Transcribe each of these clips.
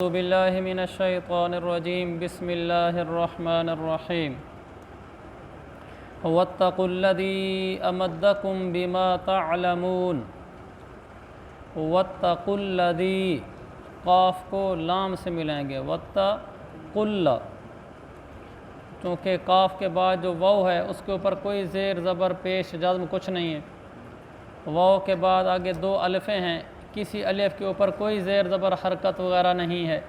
أعوذ بالله من الشيطان الرجيم بسم الله الرحمن الرحيم واتقوا الذي أمدكم بما تعلمون واتقوا الذي قاف کو لام سے ملائیں گے واتقوا اللہ، چونکہ قاف کے بعد جو واو ہے اس کے اوپر کوئی زیر زبر پیش جزم کچھ نہیں ہے. واو کے بعد آگے دو الفیں ہیں، کسی الف کے اوپر کوئی زیر زبر حرکت وغیرہ نہیں ہے.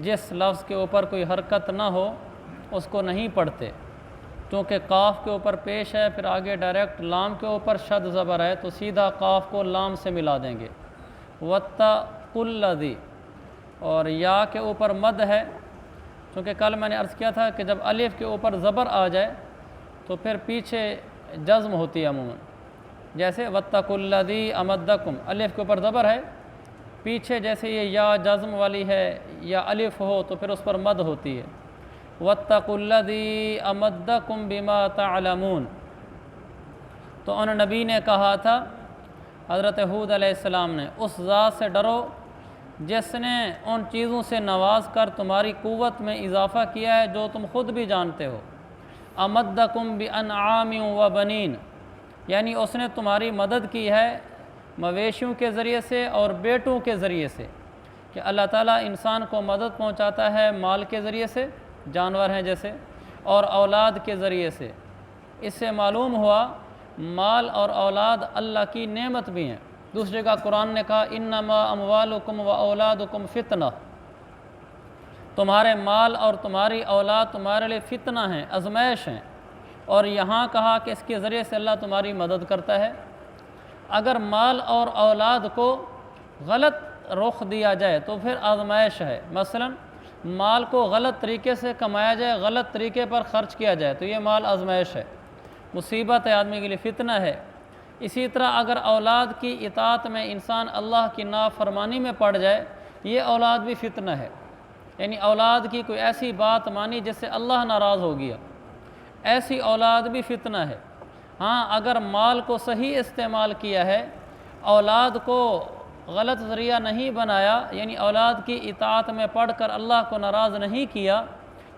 جس لفظ کے اوپر کوئی حرکت نہ ہو اس کو نہیں پڑھتے، چونکہ قاف کے اوپر پیش ہے، پھر آگے ڈائریکٹ لام کے اوپر شد زبر ہے تو سیدھا قاف کو لام سے ملا دیں گے. واتقوا الذی، اور یا کے اوپر مد ہے، چونکہ کل میں نے عرض کیا تھا کہ جب الف کے اوپر زبر آ جائے تو پھر پیچھے جزم ہوتی ہے عموماً. جیسے واتقوا الذی امدکم، الف کے اوپر زبر ہے، پیچھے جیسے یہ یا جزم والی ہے یا الف ہو تو پھر اس پر مد ہوتی ہے. واتقوا الذی امدکم بما تعلمون، تو ان نبی نے کہا تھا حضرت ہود علیہ السلام نے، اس ذات سے ڈرو جس نے ان چیزوں سے نواز کر تمہاری قوت میں اضافہ کیا ہے جو تم خود بھی جانتے ہو. امدکم بانعام و بنین، یعنی اس نے تمہاری مدد کی ہے مویشیوں کے ذریعے سے اور بیٹوں کے ذریعے سے، کہ اللہ تعالیٰ انسان کو مدد پہنچاتا ہے مال کے ذریعے سے، جانور ہیں جیسے، اور اولاد کے ذریعے سے. اس سے معلوم ہوا مال اور اولاد اللہ کی نعمت بھی ہیں. دوسری جگہ قرآن نے کہا انما اموالکم و اولادکم فتنہ، تمہارے مال اور تمہاری اولاد تمہارے لیے فتنہ ہیں، آزمائش ہیں. اور یہاں کہا کہ اس کے ذریعے سے اللہ تمہاری مدد کرتا ہے. اگر مال اور اولاد کو غلط رخ دیا جائے تو پھر آزمائش ہے. مثلا مال کو غلط طریقے سے کمایا جائے، غلط طریقے پر خرچ کیا جائے تو یہ مال آزمائش ہے، مصیبت ہے، آدمی کے لیے فتنہ ہے. اسی طرح اگر اولاد کی اطاعت میں انسان اللہ کی نافرمانی میں پڑ جائے یہ اولاد بھی فتنہ ہے. یعنی اولاد کی کوئی ایسی بات مانی جس سے اللہ ناراض ہو گیا، ایسی اولاد بھی فتنہ ہے. ہاں اگر مال کو صحیح استعمال کیا ہے، اولاد کو غلط ذریعہ نہیں بنایا، یعنی اولاد کی اطاعت میں پڑھ کر اللہ کو ناراض نہیں کیا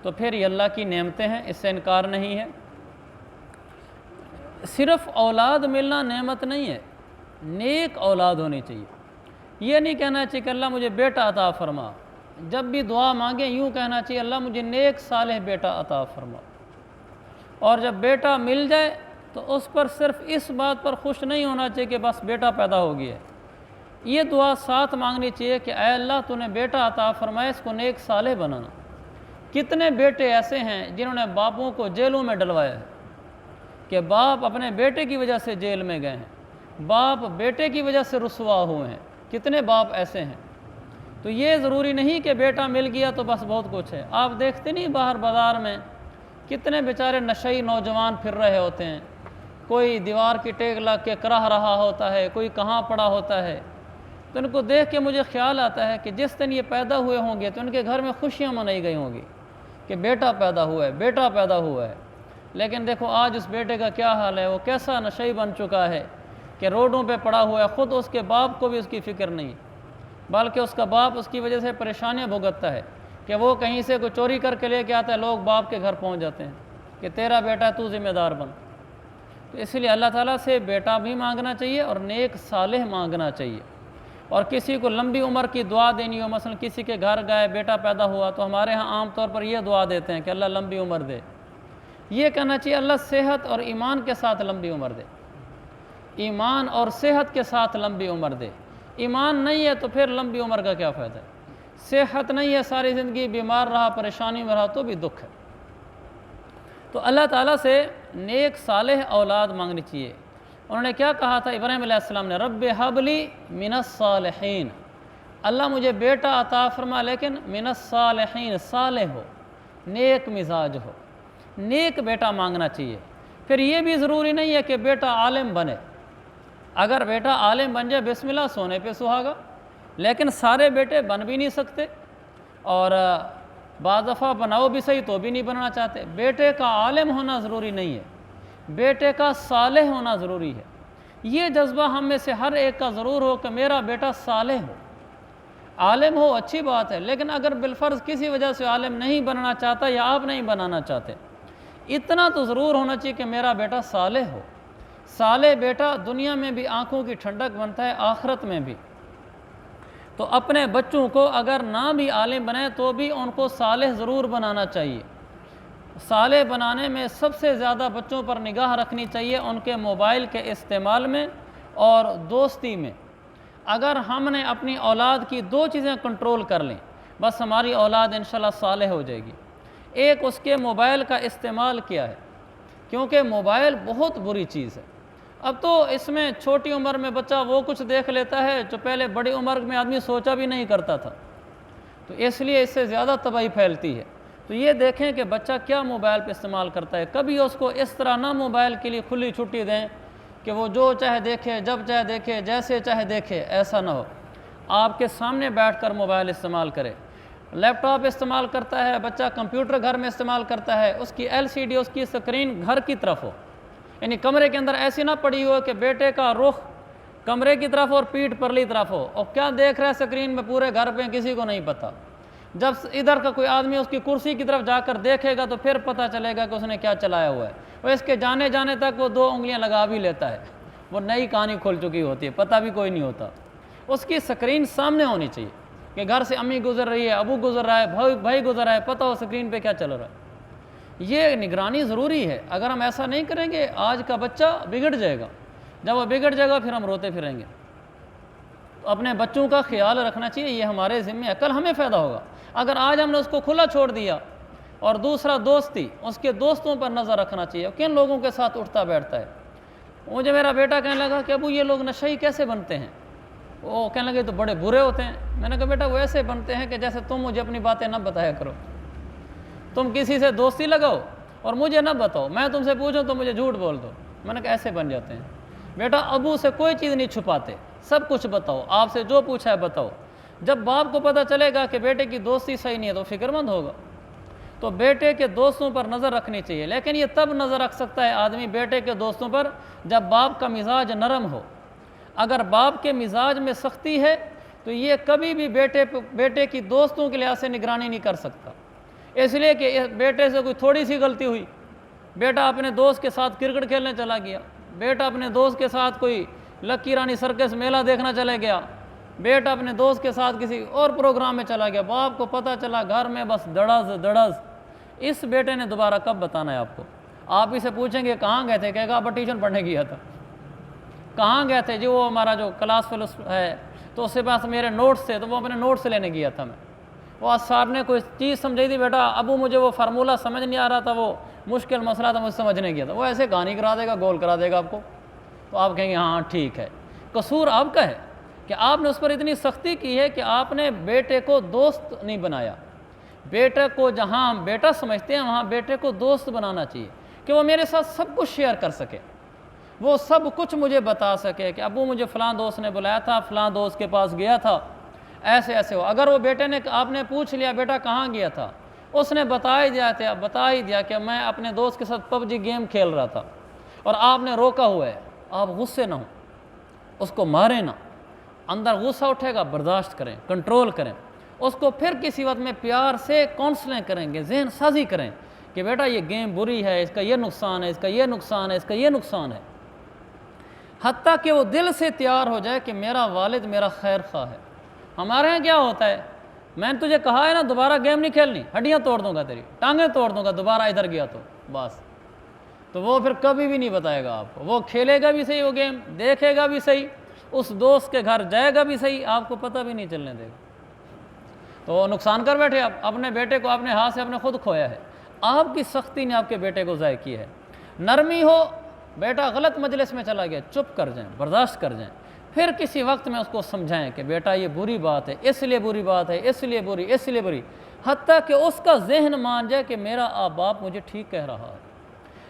تو پھر یہ اللہ کی نعمتیں ہیں، اس سے انکار نہیں ہے. صرف اولاد ملنا نعمت نہیں ہے، نیک اولاد ہونی چاہیے. یہ نہیں کہنا چاہیے کہ اللہ مجھے بیٹا عطا فرما، جب بھی دعا مانگیں یوں کہنا چاہیے اللہ مجھے نیک صالح بیٹا عطا فرما. اور جب بیٹا مل جائے تو اس پر صرف اس بات پر خوش نہیں ہونا چاہیے کہ بس بیٹا پیدا ہو گیا ہے. یہ دعا ساتھ مانگنی چاہیے کہ اے اللہ تو نے بیٹا عطا فرمائے، اس کو نیک صالح بنانا. کتنے بیٹے ایسے ہیں جنہوں نے باپوں کو جیلوں میں ڈلوایا ہے کہ باپ اپنے بیٹے کی وجہ سے جیل میں گئے ہیں، باپ بیٹے کی وجہ سے رسوا ہوئے ہیں. کتنے باپ ایسے ہیں. تو یہ ضروری نہیں کہ بیٹا مل گیا تو بس بہت کچھ ہے. آپ دیکھتے نہیں باہر بازار میں کتنے بیچارے نشئی نوجوان پھر رہے ہوتے ہیں، کوئی دیوار کی ٹیک لگ کے کراہ رہا ہوتا ہے، کوئی کہاں پڑا ہوتا ہے. تو ان کو دیکھ کے مجھے خیال آتا ہے کہ جس دن یہ پیدا ہوئے ہوں گے تو ان کے گھر میں خوشیاں منائی گئی ہوں گی کہ بیٹا پیدا ہوا ہے، بیٹا پیدا ہوا ہے. لیکن دیکھو آج اس بیٹے کا کیا حال ہے، وہ کیسا نشئی بن چکا ہے کہ روڈوں پہ پڑا ہوا ہے. خود اس کے باپ کو بھی اس کی فکر نہیں، بلکہ اس کا باپ اس کی وجہ سے پریشانیاں بھگتتا ہے کہ وہ کہیں سے کوئی چوری کر کے لے کے آتا ہے، لوگ باپ کے گھر پہنچ جاتے ہیں کہ تیرا بیٹا تو ذمہ دار بن. تو اس لیے اللہ تعالیٰ سے بیٹا بھی مانگنا چاہیے اور نیک صالح مانگنا چاہیے. اور کسی کو لمبی عمر کی دعا دینی ہو، مثلا کسی کے گھر گئے بیٹا پیدا ہوا تو ہمارے ہاں عام طور پر یہ دعا دیتے ہیں کہ اللہ لمبی عمر دے. یہ کہنا چاہیے اللہ صحت اور ایمان کے ساتھ لمبی عمر دے، ایمان اور صحت کے ساتھ لمبی عمر دے. ایمان نہیں ہے تو پھر لمبی عمر کا کیا فائدہ ہے. صحت نہیں ہے، ساری زندگی بیمار رہا، پریشانی میں رہا تو بھی دکھ ہے. تو اللہ تعالیٰ سے نیک صالح اولاد مانگنی چاہیے. انہوں نے کیا کہا تھا ابراہیم علیہ السلام نے، رب ہب لی من الصالحین، اللہ مجھے بیٹا عطا فرما لیکن من الصالحین، صالح ہو، نیک مزاج ہو. نیک بیٹا مانگنا چاہیے. پھر یہ بھی ضروری نہیں ہے کہ بیٹا عالم بنے. اگر بیٹا عالم بن جائے بسم اللہ، سونے پہ سہاگا. لیکن سارے بیٹے بن بھی نہیں سکتے اور بعض دفعہ بناؤ بھی صحیح تو بھی نہیں بننا چاہتے. بیٹے کا عالم ہونا ضروری نہیں ہے، بیٹے کا صالح ہونا ضروری ہے. یہ جذبہ ہم میں سے ہر ایک کا ضرور ہو کہ میرا بیٹا صالح ہو. عالم ہو اچھی بات ہے، لیکن اگر بالفرض کسی وجہ سے عالم نہیں بننا چاہتا یا آپ نہیں بنانا چاہتے، اتنا تو ضرور ہونا چاہیے کہ میرا بیٹا صالح ہو۔ صالح بیٹا دنیا میں بھی آنکھوں کی ٹھنڈک بنتا ہے، آخرت میں بھی۔ تو اپنے بچوں کو اگر نہ بھی عالم بنائے تو بھی ان کو صالح ضرور بنانا چاہیے۔ صالح بنانے میں سب سے زیادہ بچوں پر نگاہ رکھنی چاہیے، ان کے موبائل کے استعمال میں اور دوستی میں۔ اگر ہم نے اپنی اولاد کی دو چیزیں کنٹرول کر لیں، بس ہماری اولاد انشاءاللہ صالح ہو جائے گی۔ ایک اس کے موبائل کا استعمال کیا ہے، کیونکہ موبائل بہت بری چیز ہے۔ اب تو اس میں چھوٹی عمر میں بچہ وہ کچھ دیکھ لیتا ہے جو پہلے بڑی عمر میں آدمی سوچا بھی نہیں کرتا تھا، تو اس لیے اس سے زیادہ تباہی پھیلتی ہے۔ تو یہ دیکھیں کہ بچہ کیا موبائل پہ استعمال کرتا ہے، کبھی اس کو اس طرح نہ موبائل کے لیے کھلی چھٹی دیں کہ وہ جو چاہے دیکھے، جب چاہے دیکھے، جیسے چاہے دیکھے، ایسا نہ ہو۔ آپ کے سامنے بیٹھ کر موبائل استعمال کرے۔ لیپ ٹاپ استعمال کرتا ہے بچہ، کمپیوٹر گھر میں استعمال کرتا ہے، اس کی LCD، اس کی اسکرین گھر کی طرف ہو، یعنی کمرے کے اندر ایسی نہ پڑی ہو کہ بیٹے کا رخ کمرے کی طرف اور پیٹھ پرلی طرف ہو، اور کیا دیکھ رہا ہے اسکرین میں پورے گھر پہ کسی کو نہیں پتہ۔ جب ادھر کا کوئی آدمی اس کی کرسی کی طرف جا کر دیکھے گا تو پھر پتہ چلے گا کہ اس نے کیا چلایا ہوا ہے، اور اس کے جانے تک وہ 2 انگلیاں لگا بھی لیتا ہے، وہ نئی کہانی کھل چکی ہوتی ہے، پتہ بھی کوئی نہیں ہوتا۔ اس کی اسکرین سامنے ہونی چاہیے کہ گھر سے امی گزر رہی ہے، ابو گزر رہا ہے، بھائی گزر رہا ہے، پتہ ہو اسکرین پہ کیا چل رہا ہے۔ یہ نگرانی ضروری ہے۔ اگر ہم ایسا نہیں کریں گے آج کا بچہ بگڑ جائے گا، جب وہ بگڑ جائے گا پھر ہم روتے پھریں گے۔ تو اپنے بچوں کا خیال رکھنا چاہیے، یہ ہمارے ذمہ ہے، کل ہمیں فائدہ ہوگا۔ اگر آج ہم نے اس کو کھلا چھوڑ دیا، اور دوسرا دوستی، اس کے دوستوں پر نظر رکھنا چاہیے، کن لوگوں کے ساتھ اٹھتا بیٹھتا ہے۔ مجھے میرا بیٹا کہنے لگا کہ ابو یہ لوگ نشئی کیسے بنتے ہیں، وہ کہنے لگے تو بڑے برے ہوتے ہیں۔ میں نے کہا بیٹا وہ ایسے بنتے ہیں کہ جیسے تم مجھے اپنی باتیں نہ بتایا کرو، تم کسی سے دوستی لگاؤ اور مجھے نہ بتاؤ، میں تم سے پوچھوں تو مجھے جھوٹ بول دو۔ میں نے کہا ایسے بن جاتے ہیں۔ بیٹا ابو سے کوئی چیز نہیں چھپاتے، سب کچھ بتاؤ، آپ سے جو پوچھا ہے بتاؤ۔ جب باپ کو پتہ چلے گا کہ بیٹے کی دوستی صحیح نہیں ہے تو فکر مند ہوگا۔ تو بیٹے کے دوستوں پر نظر رکھنی چاہیے، لیکن یہ تب نظر رکھ سکتا ہے آدمی بیٹے کے دوستوں پر جب باپ کا مزاج نرم ہو۔ اگر باپ کے مزاج میں سختی ہے تو یہ کبھی بھی بیٹے کی دوستوں کے لحاظ سے نگرانی نہیں کر سکتا، اس لیے کہ بیٹے سے کوئی تھوڑی سی غلطی ہوئی، بیٹا اپنے دوست کے ساتھ کرکٹ کھیلنے چلا گیا، بیٹا اپنے دوست کے ساتھ کوئی لکی رانی سرکس میلہ دیکھنا چلے گیا، بیٹا اپنے دوست کے ساتھ کسی اور پروگرام میں چلا گیا، باپ کو پتہ چلا گھر میں بس دڑز۔ اس بیٹے نے دوبارہ کب بتانا ہے آپ کو؟ آپ اسے پوچھیں گے کہاں گئے تھے، کہے گا آپ ٹیوشن پڑھنے گیا تھا۔ کہاں گئے تھے؟ جی وہ ہمارا جو کلاس فیلوس ہے تو اس کے پاس میرے نوٹس تھے تو وہ اپنے نوٹس لینے گیا تھا میں۔ وہ آج صاحب نے کوئی چیز سمجھائی تھی، بیٹا ابو مجھے وہ فارمولہ سمجھ نہیں آ رہا تھا، وہ مشکل مسئلہ تھا، مجھے سمجھنے گیا تھا۔ وہ ایسے کہانی کرا دے گا، گول کرا دے گا آپ کو، تو آپ کہیں گے ہاں ٹھیک ہے۔ قصور آپ کا ہے کہ آپ نے اس پر اتنی سختی کی ہے کہ آپ نے بیٹے کو دوست نہیں بنایا۔ بیٹے کو جہاں ہم بیٹا سمجھتے ہیں وہاں بیٹے کو دوست بنانا چاہیے کہ وہ میرے ساتھ سب کچھ شیئر کر سکے، وہ سب کچھ مجھے بتا سکے کہ ابو مجھے فلاں دوست نے بلایا تھا، فلاں دوست کے پاس گیا تھا، ایسے ہو۔ اگر وہ بیٹے نے آپ نے پوچھ لیا بیٹا کہاں گیا تھا، اس نے بتا ہی دیا کہ میں اپنے دوست کے ساتھ PUBG گیم کھیل رہا تھا، اور آپ نے روکا ہوا ہے، آپ غصے نہ ہوں، اس کو ماریں نہ، اندر غصہ اٹھے گا برداشت کریں، کنٹرول کریں، اس کو پھر کسی وقت میں پیار سے کونسلنگ کریں گے، ذہن سازی کریں کہ بیٹا یہ گیم بری ہے، اس کا یہ نقصان ہے، اس کا یہ نقصان ہے، اس کا یہ نقصان ہے، حتیٰ کہ وہ دل سے تیار ہو جائے کہ میرا والد میرا خیر خواہ ہے۔ ہمارے ہاں کیا ہوتا ہے، میں نے تجھے کہا ہے نا دوبارہ گیم نہیں کھیلنی، ہڈیاں توڑ دوں گا، تیری ٹانگیں توڑ دوں گا دوبارہ ادھر گیا تو تو وہ پھر کبھی بھی نہیں بتائے گا آپ کو، وہ کھیلے گا بھی صحیح وہ گیم، دیکھے گا بھی صحیح، اس دوست کے گھر جائے گا بھی صحیح، آپ کو پتہ بھی نہیں چلنے دے گا۔ تو نقصان کر بیٹھے آپ اپنے بیٹے کو، اپنے ہاتھ سے اپنے خود کھویا ہے، آپ کی سختی نے آپ کے بیٹے کو ضائع کی ہے۔ نرمی ہو، بیٹا غلط مجلس میں چلا گیا چپ کر جائیں، برداشت کر جائیں، پھر کسی وقت میں اس کو سمجھائیں کہ بیٹا یہ بری بات ہے، اس لیے بری بات ہے، اس لیے بری، حتیٰ کہ اس کا ذہن مان جائے کہ میرا باپ مجھے ٹھیک کہہ رہا ہے۔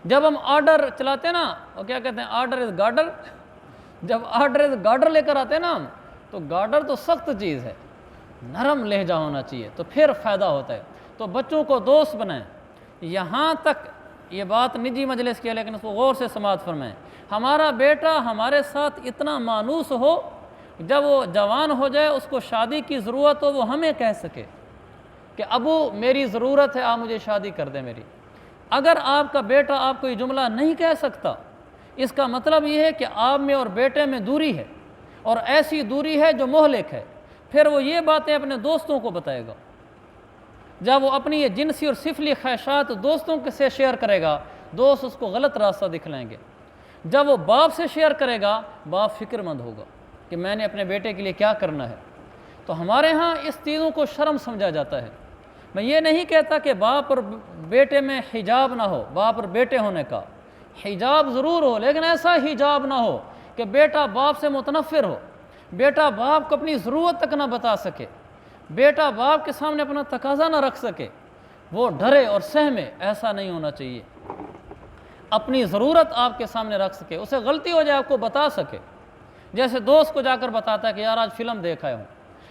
جب ہم آرڈر چلاتے ہیں نا، وہ کیا کہتے ہیں، آرڈر از گارڈر، جب آرڈر از گارڈر لے کر آتے ہیں نا ہم، تو گارڈر تو سخت چیز ہے، نرم لہجہ ہونا چاہیے تو پھر فائدہ ہوتا ہے۔ تو بچوں کو دوست بنائیں۔ یہاں تک یہ بات نجی مجلس کی ہے لیکن اس کو غور سے سماعت فرمائیں۔ ہمارا بیٹا ہمارے ساتھ اتنا مانوس ہو، جب وہ جوان ہو جائے اس کو شادی کی ضرورت ہو وہ ہمیں کہہ سکے کہ ابو میری ضرورت ہے آپ مجھے شادی کر دیں میری۔ اگر آپ کا بیٹا آپ کو یہ جملہ نہیں کہہ سکتا اس کا مطلب یہ ہے کہ آپ میں اور بیٹے میں دوری ہے، اور ایسی دوری ہے جو مہلک ہے۔ پھر وہ یہ باتیں اپنے دوستوں کو بتائے گا، جب وہ اپنی یہ جنسی اور سفلی خواہشات دوستوں سے شیئر کرے گا دوست اس کو غلط راستہ دکھلائیں گے۔ جب وہ باپ سے شیئر کرے گا باپ فکر مند ہوگا کہ میں نے اپنے بیٹے کے لیے کیا کرنا ہے۔ تو ہمارے ہاں اس چیزوں کو شرم سمجھا جاتا ہے۔ میں یہ نہیں کہتا کہ باپ اور بیٹے میں حجاب نہ ہو، باپ اور بیٹے ہونے کا حجاب ضرور ہو، لیکن ایسا حجاب نہ ہو کہ بیٹا باپ سے متنفر ہو، بیٹا باپ کو اپنی ضرورت تک نہ بتا سکے، بیٹا باپ کے سامنے اپنا تقاضا نہ رکھ سکے، وہ ڈرے اور سہمے۔ ایسا نہیں ہونا چاہیے۔ اپنی ضرورت آپ کے سامنے رکھ سکے، اسے غلطی ہو جائے آپ کو بتا سکے، جیسے دوست کو جا کر بتاتا ہے کہ یار آج فلم دیکھا ہوں،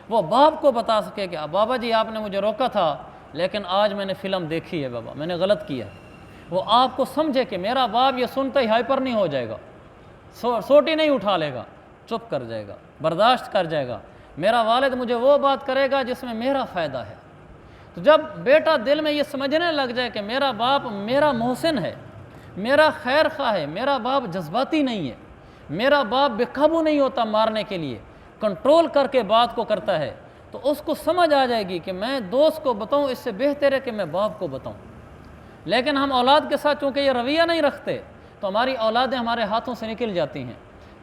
وہ باپ کو بتا سکے کہ بابا جی آپ نے مجھے روکا تھا لیکن آج میں نے فلم دیکھی ہے بابا، میں نے غلط کیا ہے۔ وہ آپ کو سمجھے کہ میرا باپ یہ سنتا ہی ہائپر نہیں ہو جائے گا، سوٹی نہیں اٹھا لے گا، چپ کر جائے گا، برداشت کر جائے گا، میرا والد مجھے وہ بات کرے گا جس میں میرا فائدہ ہے۔ تو جب بیٹا دل میں یہ سمجھنے لگ جائے کہ میرا باپ میرا محسن ہے، میرا خیر خواہ ہے، میرا باپ جذباتی نہیں ہے، میرا باپ بے قابو نہیں ہوتا مارنے کے لیے، کنٹرول کر کے بات کو کرتا ہے، تو اس کو سمجھ آ جائے گی کہ میں دوست کو بتاؤں اس سے بہتر ہے کہ میں باپ کو بتاؤں۔ لیکن ہم اولاد کے ساتھ چونکہ یہ رویہ نہیں رکھتے تو ہماری اولادیں ہمارے ہاتھوں سے نکل جاتی ہیں،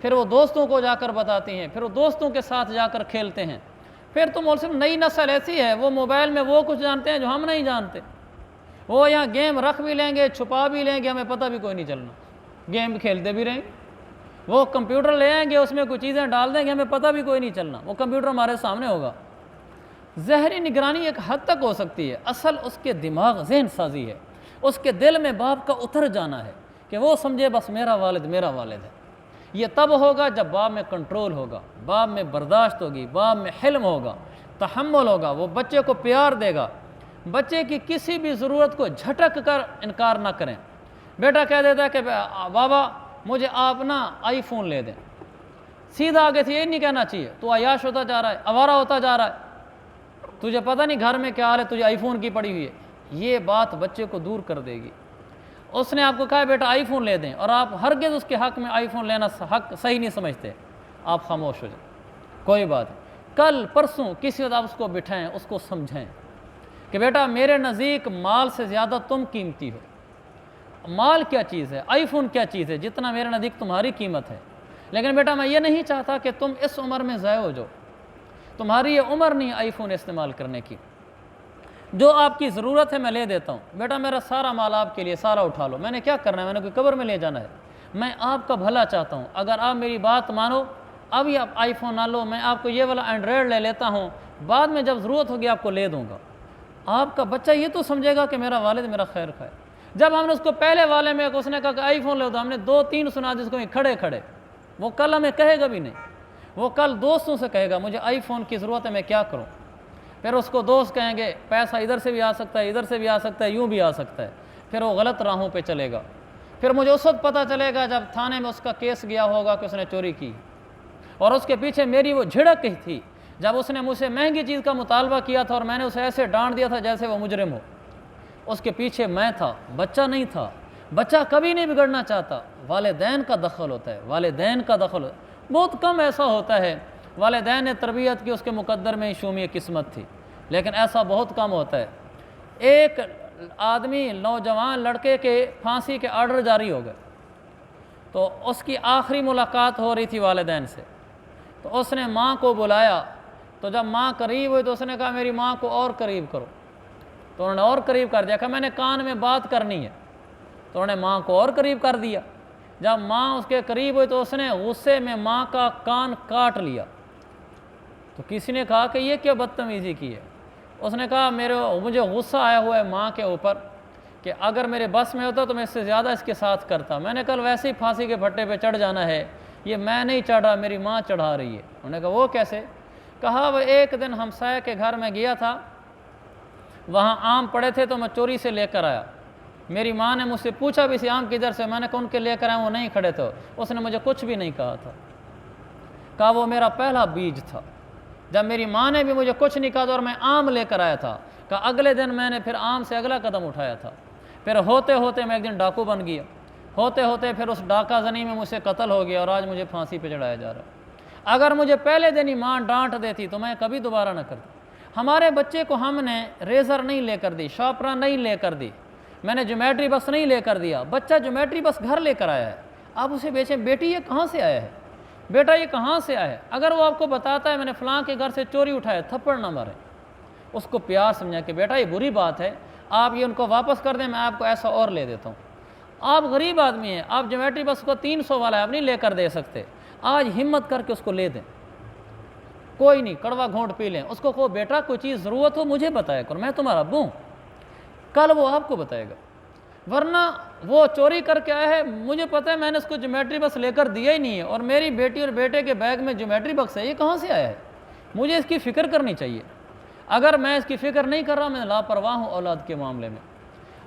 پھر وہ دوستوں کو جا کر بتاتی ہیں، پھر وہ دوستوں کے ساتھ جا کر کھیلتے ہیں۔ پھر تو مول صاحب نئی نسل ایسی ہے وہ موبائل میں وہ کچھ جانتے ہیں جو ہم نہیں جانتے، وہ یہاں گیم رکھ بھی لیں گے چھپا بھی لیں گے ہمیں پتہ بھی کوئی نہیں چلنا، گیم کھیلتے بھی رہیں گے۔ وہ کمپیوٹر لے آئیں گے اس میں کچھ چیزیں ڈال دیں گے ہمیں پتہ بھی کوئی نہیں چلنا، وہ کمپیوٹر ہمارے سامنے ہوگا۔ ظاہری نگرانی ایک حد تک ہو سکتی ہے، اصل اس کے دماغ ذہن سازی ہے، اس کے دل میں باپ کا اتر جانا ہے کہ وہ سمجھے بس میرا والد ہے۔ یہ تب ہوگا جب باپ میں کنٹرول ہوگا، باپ میں برداشت ہوگی، باپ میں حلم ہوگا، تحمل ہوگا، وہ بچے کو پیار دے گا، بچے کی کسی بھی ضرورت کو جھٹک کر انکار نہ کریں۔ بیٹا کہہ دیتا ہے کہ بابا مجھے آپ نا آئی فون لے دیں، سیدھا آگے سے یہ نہیں کہنا چاہیے تو عیاش ہوتا جا رہا ہے، آوارہ ہوتا جا رہا ہے، تجھے پتہ نہیں گھر میں کیا حال ہے، تجھے آئی فون کی پڑی ہوئی ہے۔ یہ بات بچے کو دور کر دے گی۔ اس نے آپ کو کہا بیٹا آئی فون لے دیں اور آپ ہرگز اس کے حق میں آئی فون لینا حق صحیح نہیں سمجھتے، آپ خاموش ہو جائیں، کوئی بات نہیں۔ کل پرسوں کسی وقت آپ اس کو بٹھائیں، اس کو سمجھائیں کہ بیٹا میرے نزدیک مال سے زیادہ تم قیمتی ہو۔ مال کیا چیز ہے، آئی فون کیا چیز ہے جتنا میرے نزدیک تمہاری قیمت ہے، لیکن بیٹا میں یہ نہیں چاہتا کہ تم اس عمر میں ضائع ہو جاؤ، تمہاری یہ عمر نہیں آئی فون استعمال کرنے کی، جو آپ کی ضرورت ہے میں لے دیتا ہوں۔ بیٹا میرا سارا مال آپ کے لیے سارا اٹھا لو، میں نے کیا کرنا ہے، میں نے کوئی قبر میں لے جانا ہے، میں آپ کا بھلا چاہتا ہوں، اگر آپ میری بات مانو اب یہ آپ آئی فون نہ لو، میں آپ کو یہ والا اینڈرائڈ لے لیتا ہوں، بعد میں جب ضرورت ہوگی آپ کو لے دوں گا۔ آپ کا بچہ یہ تو سمجھے گا کہ میرا والد میرا خیر خواہ ہے۔ جب ہم نے اس کو پہلے والے میں اس نے کہا کہ آئی فون لے دو، ہم نے 2-3 سنا جس کو کھڑے کھڑے، وہ کل ہمیں کہے گا بھی نہیں، وہ کل دوستوں سے کہے گا مجھے آئی فون کی ضرورت ہے میں کیا کروں۔ پھر اس کو دوست کہیں گے پیسہ ادھر سے بھی آ سکتا ہے، ادھر سے بھی آ سکتا ہے، یوں بھی آ سکتا ہے، پھر وہ غلط راہوں پہ چلے گا۔ پھر مجھے اس وقت پتہ چلے گا جب تھانے میں اس کا کیس گیا ہوگا کہ اس نے چوری کی، اور اس کے پیچھے میری وہ جھڑک ہی تھی جب اس نے مجھ سے مہنگی چیز کا مطالبہ کیا تھا اور میں نے اسے ایسے ڈانٹ دیا تھا جیسے وہ مجرم ہو۔ اس کے پیچھے میں تھا، بچہ نہیں تھا۔ بچہ کبھی نہیں بگڑنا چاہتا، والدین کا دخل ہوتا ہے، والدین کا دخل بہت کم ایسا ہوتا ہے۔ والدین نے تربیت کی، اس کے مقدر میں شومی قسمت تھی، لیکن ایسا بہت کم ہوتا ہے۔ ایک آدمی نوجوان لڑکے کے پھانسی کے آرڈر جاری ہو گئے، تو اس کی آخری ملاقات ہو رہی تھی والدین سے، تو اس نے ماں کو بلایا، تو جب ماں قریب ہوئی تو اس نے کہا میری ماں کو اور قریب کرو، تو انہوں نے اور قریب کر دیا، کہا میں نے کان میں بات کرنی ہے، تو انہوں نے ماں کو اور قریب کر دیا۔ جب ماں اس کے قریب ہوئی تو اس نے غصے میں ماں کا کان کاٹ لیا۔ تو کسی نے کہا کہ یہ کیا بدتمیزی کی ہے؟ اس نے کہا مجھے غصہ آیا ہوا ہے ماں کے اوپر کہ اگر میرے بس میں ہوتا تو میں اس سے زیادہ اس کے ساتھ کرتا، میں نے کل ویسے ہی پھانسی کے پھٹے پہ چڑھ جانا ہے، یہ میں نہیں چڑھ رہا میری ماں چڑھا رہی ہے۔ انہوں نے کہا وہ کیسے؟ کہا وہ ایک دن ہمسائے کے گھر میں گیا تھا، وہاں آم پڑے تھے تو میں چوری سے لے کر آیا، میری ماں نے مجھ سے پوچھا بھی سی آم کدھر سے، میں نے کہا ان کے لے کر آیا، وہ نہیں کھڑے تھے، اس نے مجھے کچھ بھی نہیں کہا تھا۔ کہا وہ میرا پہلا بیج تھا، جب میری ماں نے بھی مجھے کچھ نہیں کہا تھا اور میں آم لے کر آیا تھا، کہا اگلے دن میں نے پھر آم سے اگلا قدم اٹھایا تھا، پھر ہوتے ہوتے میں ایک دن ڈاکو بن گیا، ہوتے ہوتے پھر اس ڈاکہ زنی میں مجھ سے قتل ہو گیا اور آج مجھے پھانسی پہ چڑھایا جا رہا ہے۔ اگر مجھے پہلے دن ہی ماں ڈانٹ دیتی تو میں کبھی دوبارہ نہ کرتا۔ ہمارے بچے کو ہم نے ریزر نہیں لے کر دی، شارپنر نہیں لے کر دی، میں نے جیومیٹری بکس نہیں لے کر دیا، بچہ جیومیٹری بکس گھر لے کر آیا ہے، آپ اسے بیچیں بیٹی یہ کہاں سے آیا ہے، بیٹا یہ کہاں سے آیا ہے؟ اگر وہ آپ کو بتاتا ہے میں نے فلاں کے گھر سے چوری اٹھایا، تھپڑ نہ مارے، اس کو پیار سمجھا کہ بیٹا یہ بری بات ہے، آپ یہ ان کو واپس کر دیں، میں آپ کو ایسا اور لے دیتا ہوں۔ آپ غریب آدمی ہیں، آپ جیومیٹری بکس کو 300 والا ہے، آپ نہیں لے کر دے سکتے، آج ہمت کر کے اس کو لے دیں، کوئی نہیں، کڑوا گھونٹ پی لیں، اس کو کہو بیٹا کوئی چیز ضرورت ہو مجھے بتایا کرو، میں تمہارا ابو ہوں، کل وہ آپ کو بتائے گا۔ ورنہ وہ چوری کر کے آیا ہے، مجھے پتہ ہے میں نے اس کو جیومیٹری بکس لے کر دیا ہی نہیں ہے، اور میری بیٹی اور بیٹے کے بیگ میں جیومیٹری بکس ہے، یہ کہاں سے آیا ہے؟ مجھے اس کی فکر کرنی چاہیے۔ اگر میں اس کی فکر نہیں کر رہا، میں لاپرواہ ہوں اولاد کے معاملے میں۔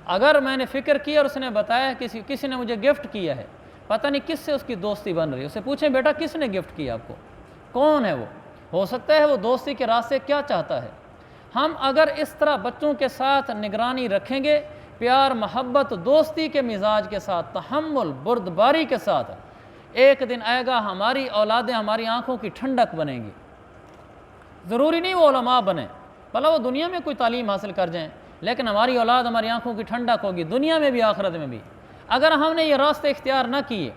اگر میں نے فکر کی اور اس نے بتایا کسی نے مجھے گفٹ کیا ہے، پتہ نہیں کس سے اس کی دوستی بن رہی ہے، اسے پوچھیں بیٹا کس نے گفٹ کیا آپ کو، کون ہے وہ، ہو سکتا ہے وہ دوستی کے راستے کیا چاہتا ہے۔ ہم اگر اس طرح بچوں کے ساتھ نگرانی رکھیں گے، پیار محبت دوستی کے مزاج کے ساتھ، تحمل بردباری کے ساتھ، ایک دن آئے گا ہماری اولادیں ہماری آنکھوں کی ٹھنڈک بنیں گی۔ ضروری نہیں وہ علماء بنیں، بھلا وہ دنیا میں کوئی تعلیم حاصل کر جائیں، لیکن ہماری اولاد ہماری آنکھوں کی ٹھنڈک ہوگی دنیا میں بھی آخرت میں بھی۔ اگر ہم نے یہ راستے اختیار نہ کیے،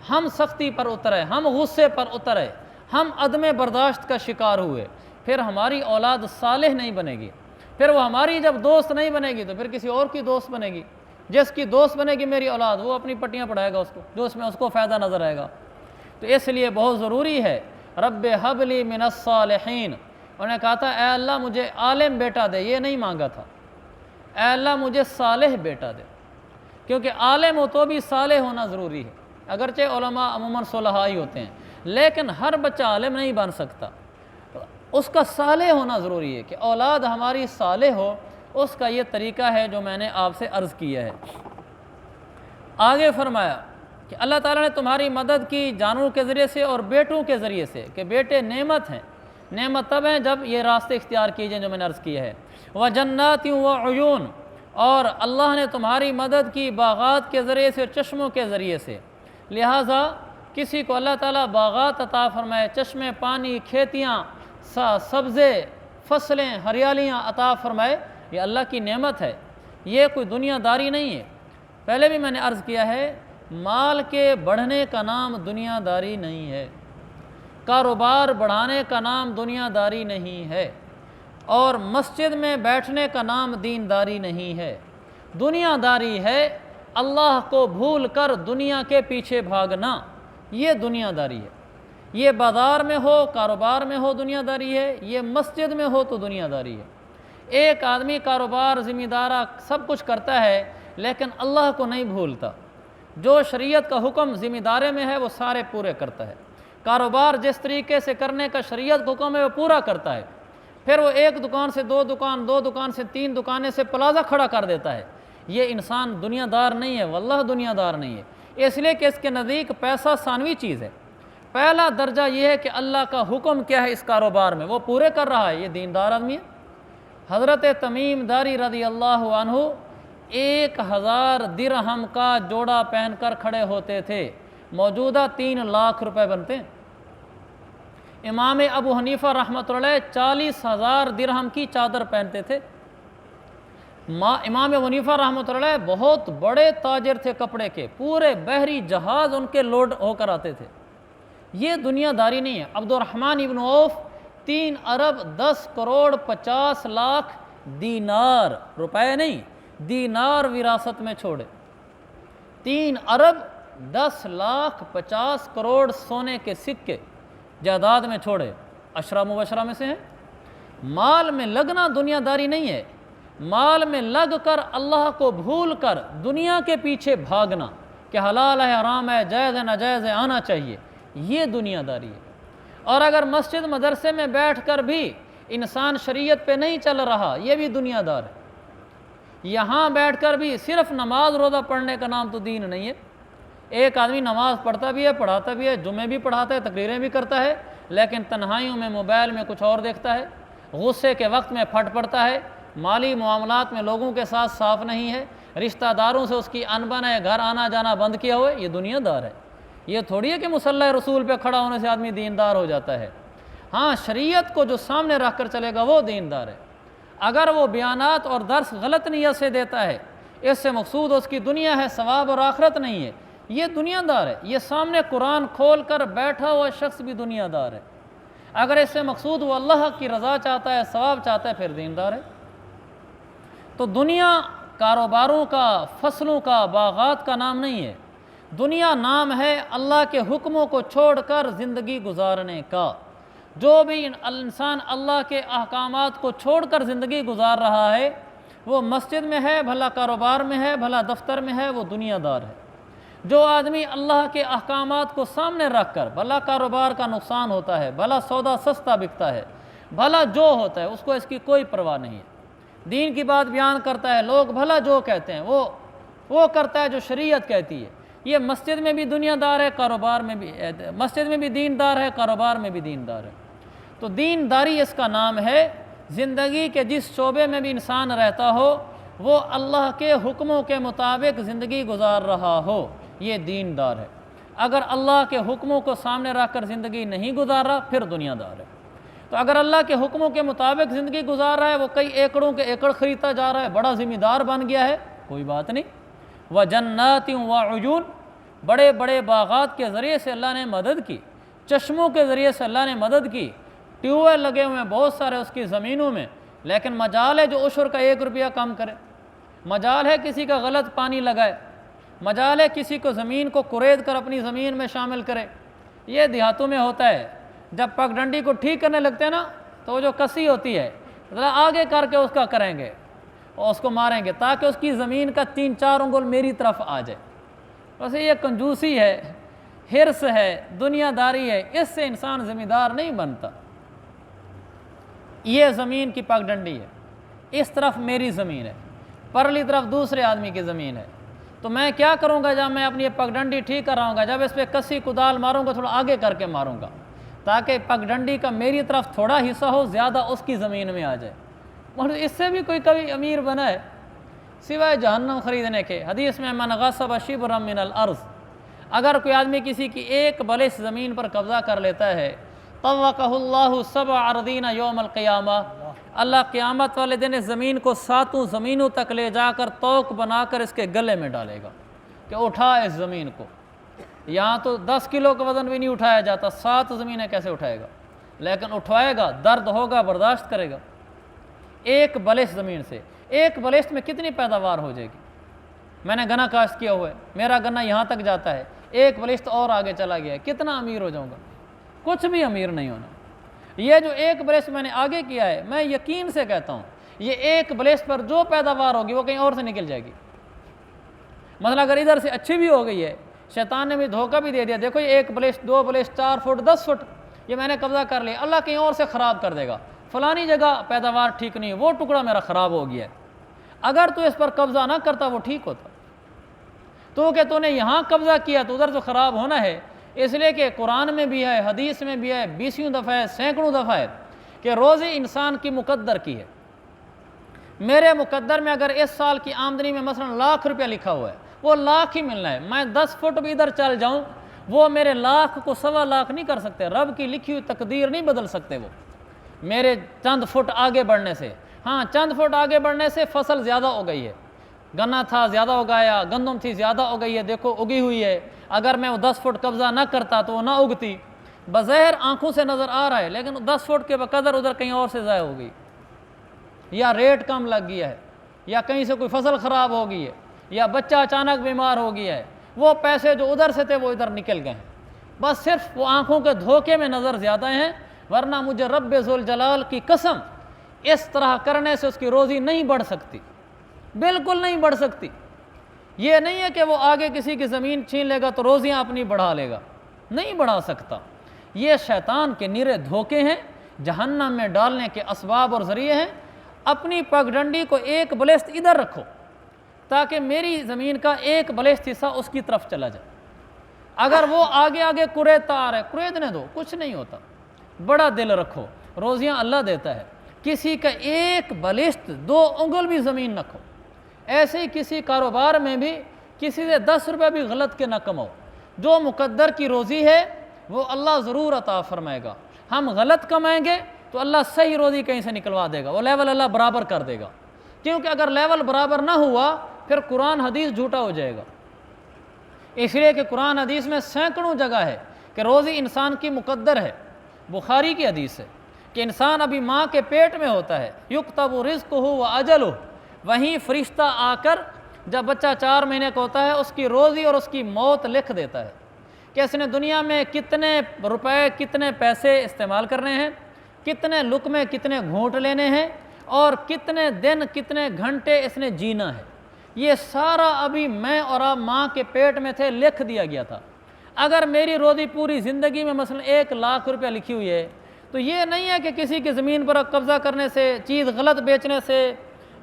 ہم سختی پر اترے، ہم غصے پر اترے، ہم عدم برداشت کا شکار ہوئے، پھر ہماری اولاد صالح نہیں بنے گی، پھر وہ ہماری جب دوست نہیں بنے گی تو پھر کسی اور کی دوست بنے گی۔ جس کی دوست بنے گی میری اولاد، وہ اپنی پٹیاں پڑھائے گا اس کو، جو اس میں اس کو فائدہ نظر آئے گا۔ تو اس لیے بہت ضروری ہے، رب حب لی من الصالحین، انہوں نے کہا تھا اے اللہ مجھے عالم بیٹا دے، یہ نہیں مانگا تھا، اے اللہ مجھے صالح بیٹا دے، کیونکہ عالم ہو تو بھی صالح ہونا ضروری ہے۔ اگرچہ علماء عموماً صلحاء ہی ہوتے ہیں، لیکن ہر بچہ عالم نہیں بن سکتا، اس کا صالح ہونا ضروری ہے کہ اولاد ہماری صالح ہو۔ اس کا یہ طریقہ ہے جو میں نے آپ سے عرض کیا ہے۔ آگے فرمایا کہ اللہ تعالیٰ نے تمہاری مدد کی جانوروں کے ذریعے سے اور بیٹوں کے ذریعے سے، کہ بیٹے نعمت ہیں، نعمت تب ہیں جب یہ راستے اختیار کیے جائیں جو میں نے عرض کیا ہے۔ وَجَنَّاتٍ وَعُيُونٍ، اور اللہ نے تمہاری مدد کی باغات کے ذریعے سے، چشموں کے ذریعے سے۔ لہٰذا کسی کو اللہ تعالیٰ باغات عطا فرمائے، چشمے پانی، کھیتیاں، سبزے، فصلیں، ہریالیاں عطا فرمائے، یہ اللہ کی نعمت ہے، یہ کوئی دنیا داری نہیں ہے۔ پہلے بھی میں نے عرض کیا ہے، مال کے بڑھنے کا نام دنیا داری نہیں ہے، کاروبار بڑھانے کا نام دنیا داری نہیں ہے، اور مسجد میں بیٹھنے کا نام دینداری نہیں ہے۔ دنیا داری ہے اللہ کو بھول کر دنیا کے پیچھے بھاگنا، یہ دنیا داری ہے۔ یہ بازار میں ہو، کاروبار میں ہو دنیا داری ہے، یہ مسجد میں ہو تو دنیا داری ہے۔ ایک آدمی کاروبار، ذمہ دارہ سب کچھ کرتا ہے لیکن اللہ کو نہیں بھولتا، جو شریعت کا حکم ذمہ دارے میں ہے وہ سارے پورے کرتا ہے، کاروبار جس طریقے سے کرنے کا شریعت کا حکم ہے وہ پورا کرتا ہے، پھر وہ ایک دکان سے دو دکان، دو دکان سے تین دکانیں سے پلازا کھڑا کر دیتا ہے، یہ انسان دنیا دار نہیں ہے، واللہ دنیا دار نہیں ہے، اس لیے کہ اس کے نزدیک پیسہ ثانوی چیز ہے۔ پہلا درجہ یہ ہے کہ اللہ کا حکم کیا ہے اس کاروبار میں وہ پورے کر رہا ہے، یہ دیندار آدمی ہے۔ حضرت تمیم داری رضی اللہ عنہ 1000 درہم کا جوڑا پہن کر کھڑے ہوتے تھے، موجودہ 3 لاکھ روپے بنتے ہیں۔ امام ابو حنیفہ رحمۃ اللہ علیہ 40,000 درہم کی چادر پہنتے تھے۔ امام ابو حنیفہ رحمۃ اللہ علیہ بہت بڑے تاجر تھے کپڑے کے، پورے بحری جہاز ان کے لوڈ ہو کر آتے تھے، یہ دنیا داری نہیں ہے۔ عبد الرحمن ابن عوف 3 ارب 10 کروڑ 50 لاکھ دینار، روپے نہیں، دینار وراثت میں چھوڑے، 3 ارب 10 لاکھ 50 کروڑ سونے کے سکے جائیداد میں چھوڑے، عشرہ مبشرہ میں سے ہیں۔ مال میں لگنا دنیا داری نہیں ہے، مال میں لگ کر اللہ کو بھول کر دنیا کے پیچھے بھاگنا کہ حلال ہے حرام ہے جائز ہے ناجائز ہے آنا چاہیے، یہ دنیا داری ہے۔ اور اگر مسجد مدرسے میں بیٹھ کر بھی انسان شریعت پہ نہیں چل رہا، یہ بھی دنیا دار ہے۔ یہاں بیٹھ کر بھی صرف نماز روزہ پڑھنے کا نام تو دین نہیں ہے۔ ایک آدمی نماز پڑھتا بھی ہے، پڑھاتا بھی ہے، جمعے بھی پڑھاتا ہے، تقریریں بھی کرتا ہے، لیکن تنہائیوں میں موبائل میں کچھ اور دیکھتا ہے، غصے کے وقت میں پھٹ پڑتا ہے، مالی معاملات میں لوگوں کے ساتھ صاف نہیں ہے، رشتہ داروں سے اس کی انبن ہے، گھر آنا جانا بند کیا ہوا ہے، یہ دنیا دار ہے۔ یہ تھوڑی ہے کہ مصلی رسول پہ کھڑا ہونے سے آدمی دیندار ہو جاتا ہے۔ ہاں، شریعت کو جو سامنے رکھ کر چلے گا وہ دیندار ہے۔ اگر وہ بیانات اور درس غلط نیت سے دیتا ہے، اس سے مقصود اس کی دنیا ہے، ثواب اور آخرت نہیں ہے، یہ دنیا دار ہے۔ یہ سامنے قرآن کھول کر بیٹھا ہوا شخص بھی دنیا دار ہے۔ اگر اس سے مقصود وہ اللہ کی رضا چاہتا ہے، ثواب چاہتا ہے، پھر دیندار ہے۔ تو دنیا کاروباروں کا، فصلوں کا، باغات کا نام نہیں ہے۔ دنیا نام ہے اللہ کے حکموں کو چھوڑ کر زندگی گزارنے کا۔ جو بھی انسان اللہ کے احکامات کو چھوڑ کر زندگی گزار رہا ہے، وہ مسجد میں ہے، بھلا کاروبار میں ہے، بھلا دفتر میں ہے، وہ دنیا دار ہے۔ جو آدمی اللہ کے احکامات کو سامنے رکھ کر، بھلا کاروبار کا نقصان ہوتا ہے، بھلا سودا سستا بکتا ہے، بھلا جو ہوتا ہے، اس کو اس کی کوئی پرواہ نہیں ہے، دین کی بات بیان کرتا ہے، لوگ بھلا جو کہتے ہیں وہ کرتا ہے جو شریعت کہتی ہے، یہ مسجد میں بھی دنیا دار ہے، کاروبار میں بھی، مسجد میں بھی دیندار ہے، کاروبار میں بھی دیندار ہے۔ تو دینداری اس کا نام ہے، زندگی کے جس شعبے میں بھی انسان رہتا ہو وہ اللہ کے حکموں کے مطابق زندگی گزار رہا ہو، یہ دیندار ہے۔ اگر اللہ کے حکموں کو سامنے رکھ کر زندگی نہیں گزار رہا، پھر دنیا دار ہے۔ تو اگر اللہ کے حکموں کے مطابق زندگی گزار رہا ہے، وہ کئی ایکڑوں کے ایکڑ خریدتا جا رہا ہے، بڑا ذمہ دار بن گیا ہے، کوئی بات نہیں۔ وَجَنَّاتٍ وَعُيُونٍ، بڑے بڑے باغات کے ذریعے سے اللہ نے مدد کی، چشموں کے ذریعے سے اللہ نے مدد کی، ٹیوب ویل لگے ہوئے ہیں بہت سارے اس کی زمینوں میں، لیکن مجال ہے جو عشر کا 1 روپیہ کم کرے، مجال ہے کسی کا غلط پانی لگائے، مجال ہے کسی کو زمین کو کرید کر اپنی زمین میں شامل کرے۔ یہ دیہاتوں میں ہوتا ہے، جب پگ ڈنڈی کو ٹھیک کرنے لگتے ہیں نا، تو وہ جو کسی ہوتی ہے ذرا آگے کر کے اس کا کریں گے اور اس کو ماریں گے تاکہ اس کی زمین کا 3-4 انگل میری طرف آ جائے۔ ویسے یہ کنجوسی ہے، حرص ہے، دنیا داری ہے، اس سے انسان ذمہ دار نہیں بنتا۔ یہ زمین کی پگ ڈنڈی ہے، اس طرف میری زمین ہے، پرلی طرف دوسرے آدمی کی زمین ہے، تو میں کیا کروں گا؟ جب میں اپنی پگ ڈنڈی ٹھیک کر رہا ہوں گا، جب اس پہ کسی کدال ماروں گا، تھوڑا آگے کر کے ماروں گا تاکہ پگ ڈنڈی کا میری طرف تھوڑا حصہ ہو، زیادہ اس کی زمین میں آ جائے۔ اور اس سے بھی کوئی کبھی امیر بنا ہے سوائے جہنم خریدنے کے؟ حدیث میں من غصب شبرا من الارض، اگر کوئی آدمی کسی کی ایک بلش زمین پر قبضہ کر لیتا ہے، طوقہ اللہ 7 اراضین یوم القیامہ، اللہ قیامت والے دن اس زمین کو 7 زمینوں تک لے جا کر توق بنا کر اس کے گلے میں ڈالے گا کہ اٹھا اس زمین کو۔ یہاں تو 10 کلو کا وزن بھی نہیں اٹھایا جاتا، 7 زمینیں کیسے اٹھائے گا؟ لیکن اٹھوائے گا، درد ہوگا، برداشت کرے گا۔ ایک بلش زمین سے، ایک بلش میں کتنی پیداوار ہو جائے گی؟ میں نے گنا کاشت کیا ہوا ہے، میرا گنا یہاں تک جاتا ہے، ایک بلشت اور آگے چلا گیا ہے، کتنا امیر ہو جاؤں گا؟ کچھ بھی امیر نہیں ہونا۔ یہ جو ایک بلشت میں نے آگے کیا ہے، میں یقین سے کہتا ہوں یہ ایک بلشت پر جو پیداوار ہوگی وہ کہیں اور سے نکل جائے گی۔ مثلا اگر ادھر سے اچھی بھی ہو گئی ہے، شیطان نے بھی دھوکہ بھی دے دیا، دیکھو یہ 1 بلشت 2 بلشت 4 فٹ 10 فٹ یہ میں نے قبضہ کر لیا، اللہ کہیں اور سے خراب کر دے گا، فلانی جگہ پیداوار ٹھیک نہیں، وہ ٹکڑا میرا خراب ہو گیا ہے۔ اگر تو اس پر قبضہ نہ کرتا وہ ٹھیک ہوتا، تو کہ تو نے یہاں قبضہ کیا تو ادھر تو خراب ہونا ہے۔ اس لیے کہ قرآن میں بھی ہے، حدیث میں بھی ہے، 20 دفعہ ہے، سینکڑوں دفعہ ہے کہ روزی انسان کی مقدر کی ہے۔ میرے مقدر میں اگر اس سال کی آمدنی میں مثلا 1,00,000 روپیہ لکھا ہوا ہے، وہ 1,00,000 ہی ملنا ہے، میں 10 فٹ بھی ادھر چل جاؤں وہ میرے 1,00,000 کو 1,25,000 نہیں کر سکتے، رب کی لکھی ہوئی تقدیر نہیں بدل سکتے وہ میرے چند فٹ آگے بڑھنے سے۔ ہاں، چند فٹ آگے بڑھنے سے فصل زیادہ ہو گئی ہے، گنا تھا زیادہ اگایا، گندم تھی زیادہ ہو گئی ہے، دیکھو اگی ہوئی ہے، اگر میں وہ 10 فٹ قبضہ نہ کرتا تو وہ نہ اگتی، بظاہر آنکھوں سے نظر آ رہا ہے، لیکن 10 فٹ کے بقدر ادھر کہیں اور سے ضائع ہو گئی، یا ریٹ کم لگ گیا ہے، یا کہیں سے کوئی فصل خراب ہو گئی ہے، یا بچہ اچانک بیمار ہو گیا ہے، وہ پیسے جو ادھر سے تھے وہ ادھر نکل گئے ہیں، بس صرف وہ آنکھوں کے دھوکے میں نظر زیادہ ہیں، ورنہ مجھے رب ذوالجلال کی قسم اس طرح کرنے سے اس کی روزی نہیں بڑھ سکتی، بالکل نہیں بڑھ سکتی۔ یہ نہیں ہے کہ وہ آگے کسی کی زمین چھین لے گا تو روزیاں اپنی بڑھا لے گا، نہیں بڑھا سکتا۔ یہ شیطان کے نرے دھوکے ہیں، جہنم میں ڈالنے کے اسباب اور ذریعے ہیں۔ اپنی پگ ڈنڈی کو 1 بلشت ادھر رکھو تاکہ میری زمین کا 1 بلشت حصہ اس کی طرف چلا جائے۔ اگر وہ آگے آگے کریدتا آ رہا ہے، کریدنے دو، کچھ نہیں ہوتا۔ بڑا دل رکھو، روزیاں اللہ دیتا ہے، کسی کا ایک بلشت 2 انگل بھی زمین نہ کھو، ایسے ہی کسی کاروبار میں بھی کسی سے 10 روپے بھی غلط کے نہ کماؤ، جو مقدر کی روزی ہے وہ اللہ ضرور عطا فرمائے گا۔ ہم غلط کمائیں گے تو اللہ صحیح روزی کہیں سے نکلوا دے گا، وہ لیول اللہ برابر کر دے گا، کیونکہ اگر لیول برابر نہ ہوا پھر قرآن حدیث جھوٹا ہو جائے گا، اس لیے کہ قرآن حدیث میں سینکڑوں جگہ ہے کہ روزی انسان کی مقدر ہے۔ بخاری کی حدیث ہے کہ انسان ابھی ماں کے پیٹ میں ہوتا ہے، یکتب رزقہ و اجلہ، وہیں فرشتہ آ کر جب بچہ 4 مہینے کا ہوتا ہے اس کی روزی اور اس کی موت لکھ دیتا ہے کہ اس نے دنیا میں کتنے روپے کتنے پیسے استعمال کرنے ہیں، کتنے لقمے کتنے گھونٹ لینے ہیں، اور کتنے دن کتنے گھنٹے اس نے جینا ہے۔ یہ سارا ابھی میں اور آپ ماں کے پیٹ میں تھے لکھ دیا گیا تھا۔ اگر میری روزی پوری زندگی میں مثلا 1 لاکھ روپیہ لکھی ہوئی ہے تو یہ نہیں ہے کہ کسی کی زمین پر قبضہ کرنے سے، چیز غلط بیچنے سے،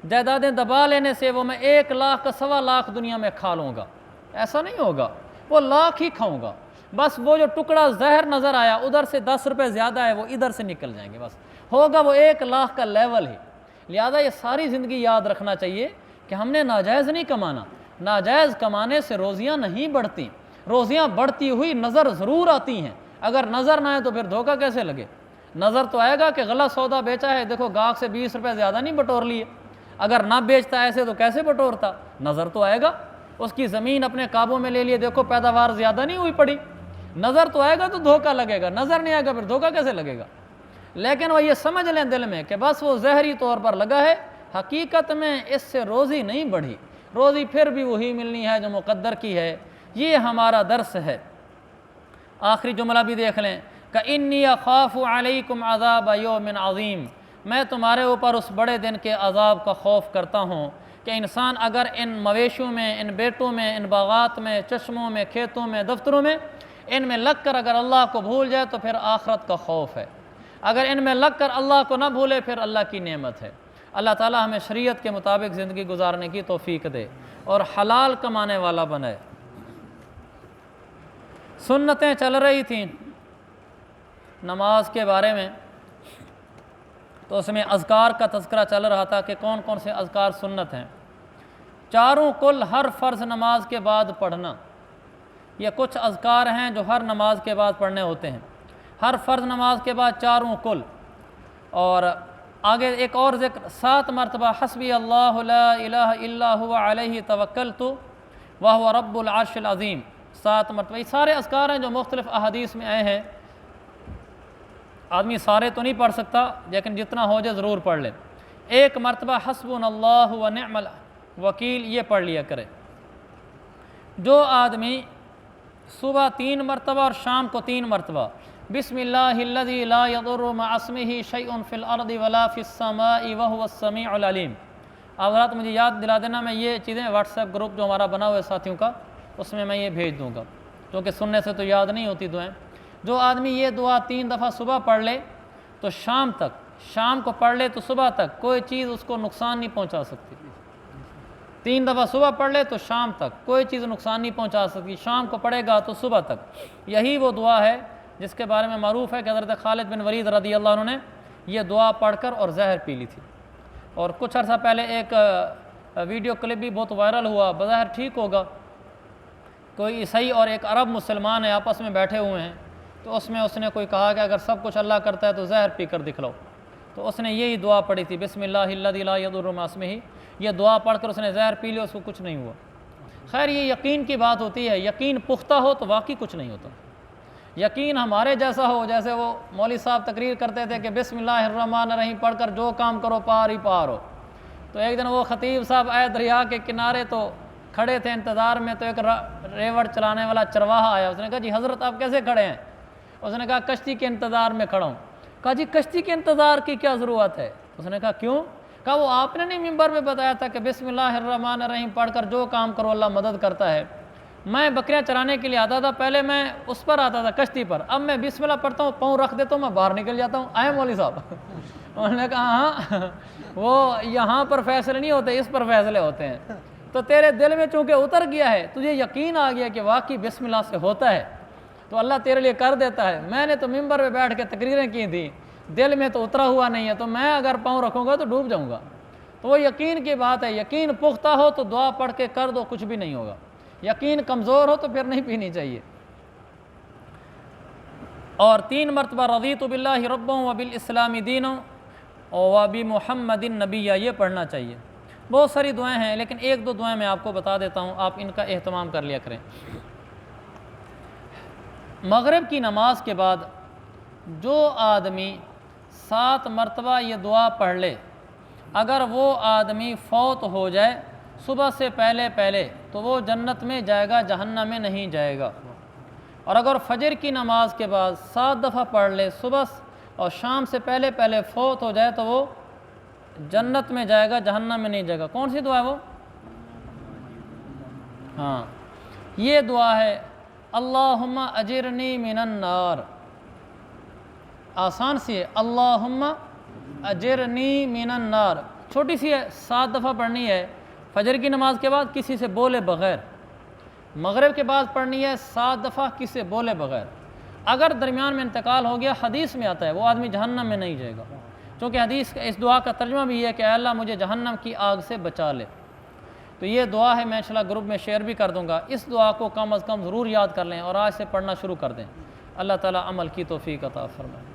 جائیدادیں دبا لینے سے وہ میں 1 لاکھ کا 1.25 لاکھ دنیا میں کھا لوں گا، ایسا نہیں ہوگا، وہ لاکھ ہی کھاؤں گا، بس وہ جو ٹکڑا زہر نظر آیا ادھر سے 10 روپے زیادہ ہے وہ ادھر سے نکل جائیں گے، بس ہوگا وہ 1 لاکھ کا لیول ہی۔ لہذا یہ ساری زندگی یاد رکھنا چاہیے کہ ہم نے ناجائز نہیں کمانا، ناجائز کمانے سے روزیاں نہیں بڑھتی، روزیاں بڑھتی ہوئی نظر ضرور آتی ہیں، اگر نظر نہ آئے تو پھر دھوکہ کیسے لگے؟ نظر تو آئے گا کہ غلط سودا بیچا ہے، دیکھو گاہک سے 20 روپے زیادہ نہیں بٹور لیے، اگر نہ بیچتا ایسے تو کیسے بٹورتا؟ نظر تو آئے گا، اس کی زمین اپنے قابو میں لے لیے، دیکھو پیداوار زیادہ نہیں ہوئی پڑی، نظر تو آئے گا تو دھوکہ لگے گا، نظر نہیں آئے گا پھر دھوکہ کیسے لگے گا؟ لیکن وہ یہ سمجھ لیں دل میں کہ بس وہ زہری طور پر لگا ہے، حقیقت میں اس سے روزی نہیں بڑھی، روزی پھر بھی وہی ملنی ہے جو مقدر کی ہے۔ یہ ہمارا درس ہے۔ آخری جملہ بھی دیکھ لیں کہ انی اخاف علیکم عذاب یوم عظیم، میں تمہارے اوپر اس بڑے دن کے عذاب کا خوف کرتا ہوں کہ انسان اگر ان مویشیوں میں، ان بیٹوں میں، ان باغات میں، چشموں میں، کھیتوں میں، دفتروں میں، ان میں لگ کر اگر اللہ کو بھول جائے تو پھر آخرت کا خوف ہے، اگر ان میں لگ کر اللہ کو نہ بھولے پھر اللہ کی نعمت ہے۔ اللہ تعالیٰ ہمیں شریعت کے مطابق زندگی گزارنے کی توفیق دے اور حلال کمانے والا بنائے۔ سنتیں چل رہی تھیں نماز کے بارے میں، تو اس میں اذکار کا تذکرہ چل رہا تھا کہ کون کون سے اذکار سنت ہیں۔ 4 کل ہر فرض نماز کے بعد پڑھنا، یہ کچھ اذکار ہیں جو ہر نماز کے بعد پڑھنے ہوتے ہیں، ہر فرض نماز کے بعد 4 کل، اور آگے ایک اور ذکر 7 مرتبہ حسبی اللہ لا الہ الا هو علیہ توکلت وہو رب العرش العظیم، 7 مرتبہ۔ یہ سارے اذکار ہیں جو مختلف احادیث میں آئے ہیں، آدمی سارے تو نہیں پڑھ سکتا لیکن جتنا ہو جائے ضرور پڑھ لے۔ 1 مرتبہ حسبنا اللہ ونعم الوکیل یہ پڑھ لیا کرے۔ جو آدمی صبح 3 مرتبہ اور شام کو 3 مرتبہ بسم اللہ الذی لا یضر مع اسمہ شیء فی الارض ولا فی السماء وہو السمیع العلیم، آپ رات مجھے یاد دلا دینا، میں یہ چیزیں واٹس ایپ گروپ جو ہمارا بنا ہوا ہے ساتھیوں کا اس میں یہ بھیج دوں گا، کیونکہ سننے سے تو یاد نہیں ہوتی دعائیں۔ جو آدمی یہ دعا 3 دفعہ صبح پڑھ لے تو شام تک، شام کو پڑھ لے تو صبح تک کوئی چیز اس کو نقصان نہیں پہنچا سکتی، 3 دفعہ صبح پڑھ لے تو شام تک کوئی چیز نقصان نہیں پہنچا سکتی، شام کو پڑھے گا تو صبح تک۔ یہی وہ دعا ہے جس کے بارے میں معروف ہے کہ حضرت خالد بن ولید رضی اللہ عنہ نے یہ دعا پڑھ کر اور زہر پی لی تھی، اور کچھ عرصہ پہلے ایک ویڈیو کلپ بھی بہت وائرل ہوا، بظاہر ٹھیک ہوگا، کوئی عیسائی اور ایک عرب مسلمان ہے آپس میں بیٹھے ہوئے ہیں، تو اس میں اس نے کوئی کہا کہ اگر سب کچھ اللہ کرتا ہے تو زہر پی کر دکھلاؤ، تو اس نے یہی دعا پڑھی تھی بسم اللہ الذی لا یضر مع اسمہ، یہ دعا پڑھ کر اس نے زہر پی لیا، اس کو کچھ نہیں ہوا۔ خیر یہ یقین کی بات ہوتی ہے، یقین پختہ ہو تو واقعی کچھ نہیں ہوتا، یقین ہمارے جیسا ہو، جیسے وہ مولوی صاحب تقریر کرتے تھے کہ بسم اللہ الرحمن الرحیم پڑھ کر جو کام کرو پار ہی پار ہو، تو ایک دن وہ خطیب صاحب آئے دریا کے کنارے تو کھڑے تھے انتظار میں، تو ایک ریوڑ چلانے والا چرواہا آیا، اس نے کہا جی حضرت آپ کیسے کھڑے ہیں؟ اس نے کہا کشتی کے انتظار میں کھڑا ہوں۔ کہا جی کشتی کے انتظار کی کیا ضرورت ہے؟ اس نے کہا کیوں؟ کہا وہ آپ نے نہیں منبر میں بتایا تھا کہ بسم اللہ الرحمن الرحیم پڑھ کر جو کام کرو اللہ مدد کرتا ہے، میں بکریاں چرانے کے لیے آتا تھا، پہلے میں اس پر آتا تھا کشتی پر، اب میں بسم اللہ پڑھتا ہوں، پاؤں رکھ دیتا ہوں، میں باہر نکل جاتا ہوں، آئے مولوی صاحب؟ انہوں نے کہا ہاں وہ یہاں پر فیصلے نہیں ہوتے، اس پر فیصلے ہوتے ہیں، تو تیرے دل میں چونکہ اتر گیا ہے، تجھے یقین آ گیا کہ واقعی بسم اللہ سے ہوتا ہے، تو اللہ تیرے لیے کر دیتا ہے۔ میں نے تو ممبر پہ بیٹھ کے تقریریں کی تھیں، دل میں تو اترا ہوا نہیں ہے، تو میں اگر پاؤں رکھوں گا تو ڈوب جاؤں گا۔ تو وہ یقین کی بات ہے، یقین پختہ ہو تو دعا پڑھ کے کر دو، کچھ بھی نہیں ہوگا۔ یقین کمزور ہو تو پھر نہیں پینی چاہیے۔ اور 3 مرتبہ رضیت باللہ ربا وبالاسلام دینا وبمحمد نبیّ، یہ پڑھنا چاہیے۔ بہت ساری دعائیں ہیں، لیکن 1-2 دعائیں میں آپ کو بتا دیتا ہوں، آپ ان کا اہتمام کر لیا کریں۔ مغرب کی نماز کے بعد جو آدمی 7 مرتبہ یہ دعا پڑھ لے، اگر وہ آدمی فوت ہو جائے صبح سے پہلے تو وہ جنت میں جائے گا، جہنم میں نہیں جائے گا۔ اور اگر فجر کی نماز کے بعد 7 دفعہ پڑھ لے، صبح اور شام سے پہلے فوت ہو جائے تو وہ جنت میں جائے گا، جہنم میں نہیں جائے گا۔ کون سی دعا ہے وہ؟ ہاں، یہ دعا ہے اللہم اجرنی من النار۔ آسان سی ہے، اللہم اجرنی من النار، چھوٹی سی ہے، 7 دفعہ پڑھنی ہے فجر کی نماز کے بعد کسی سے بولے بغیر، مغرب کے بعد پڑھنی ہے 7 دفعہ کسی سے بولے بغیر۔ اگر درمیان میں انتقال ہو گیا، حدیث میں آتا ہے وہ آدمی جہنم میں نہیں جائے گا، چونکہ حدیث اس دعا کا ترجمہ بھی ہے کہ اے اللہ مجھے جہنم کی آگ سے بچا لے۔ تو یہ دعا ہے، میں انشاءاللہ گروپ میں شیئر بھی کر دوں گا، اس دعا کو کم از کم ضرور یاد کر لیں اور آج سے پڑھنا شروع کر دیں۔ اللہ تعالیٰ عمل کی توفیق عطا فرمائے۔